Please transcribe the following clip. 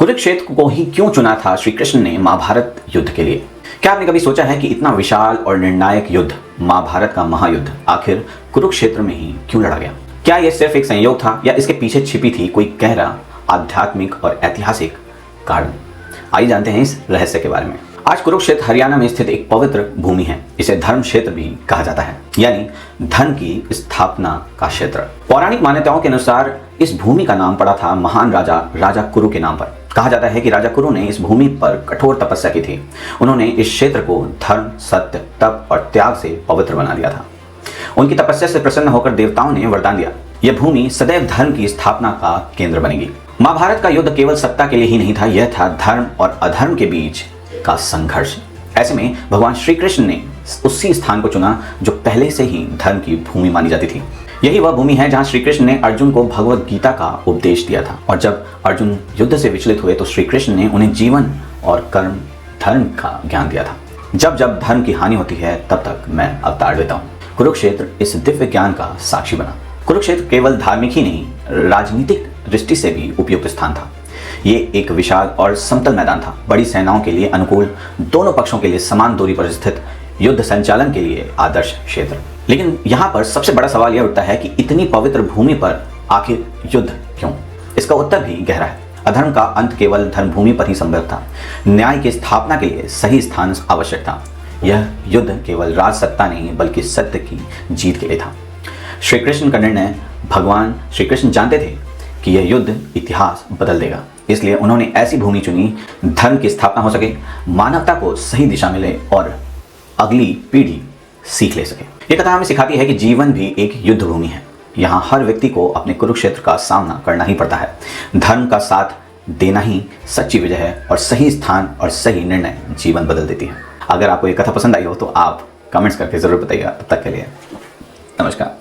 कुरुक्षेत्र को ही क्यों चुना था श्री कृष्ण ने महाभारत युद्ध के लिए? क्या आपने कभी सोचा है कि इतना विशाल और निर्णायक युद्ध, महाभारत का महायुद्ध, आखिर कुरुक्षेत्र में ही क्यों लड़ा गया? क्या यह सिर्फ एक संयोग था या इसके पीछे छिपी थी कोई गहरा आध्यात्मिक और ऐतिहासिक कारण? आइए जानते हैं इस रहस्य के बारे में। आज कुरुक्षेत्र हरियाणा में स्थित एक पवित्र भूमि है। इसे धर्म क्षेत्र भी कहा जाता है, यानी धर्म की स्थापना का क्षेत्र। पौराणिक मान्यताओं के अनुसार इस भूमि का नाम पड़ा था महान राजा कुरु के नाम पर। कहा जाता है कि राजा कुरु ने इस भूमि पर कठोर तपस्या की थी। उन्होंने इस क्षेत्र को धर्म, सत्य, तप और त्याग से पवित्र बना दिया था। उनकी तपस्या से प्रसन्न होकर देवताओं ने वरदान दिया, यह भूमि सदैव धर्म की स्थापना का केंद्र बनेगी। महाभारत का युद्ध केवल सत्ता के लिए ही नहीं था, यह था धर्म और अधर्म के बीच का संघर्ष। ऐसे में भगवान श्री कृष्ण ने उसी स्थान को चुना जो पहले से ही धर्म की भूमि मानी जाती थी। यही वह भूमि है जहां श्री कृष्ण ने अर्जुन को भगवत गीता का उपदेश दिया था। और जब अर्जुन युद्ध से विचलित हुए तो श्री कृष्ण ने उन्हें जीवन और कर्म धर्म का ज्ञान दिया था। जब जब धर्म की हानि होती है तब तक मैं अवतार लेता हूँ। कुरुक्षेत्र इस दिव्य ज्ञान का साक्षी बना। कुरुक्षेत्र केवल धार्मिक ही नहीं, राजनीतिक दृष्टि से भी उपयुक्त स्थान था। ये एक विशाल और समतल मैदान था, बड़ी सेनाओं के लिए अनुकूल, दोनों पक्षों के लिए समान दूरी पर स्थित, युद्ध संचालन के लिए आदर्श क्षेत्र। लेकिन यहाँ पर सबसे बड़ा सवाल यह उठता है कि इतनी पवित्र भूमि पर आखिर युद्ध क्यों? इसका उत्तर भी गहरा है। अधर्म का अंत केवल धर्म भूमि पर ही संभव था। न्याय की स्थापना के लिए सही स्थान आवश्यक था। यह युद्ध केवल राज सत्ता नहीं बल्कि सत्य की जीत के लिए था। श्री कृष्ण का निर्णय, भगवान श्री कृष्ण जानते थे कि यह युद्ध इतिहास बदल देगा, इसलिए उन्होंने ऐसी भूमि चुनी धर्म की स्थापना हो सके, मानवता को सही दिशा मिले और अगली पीढ़ी सीख ले सके। ये कथा हमें सिखाती है कि जीवन भी एक युद्ध भूमि है। यहाँ हर व्यक्ति को अपने कुरुक्षेत्र का सामना करना ही पड़ता है। धर्म का साथ देना ही सच्ची विजय है और सही स्थान और सही निर्णय जीवन बदल देती है। अगर आपको ये कथा पसंद आई हो तो आप कमेंट्स करके जरूर बताइएगा। तब तक के लिए नमस्कार।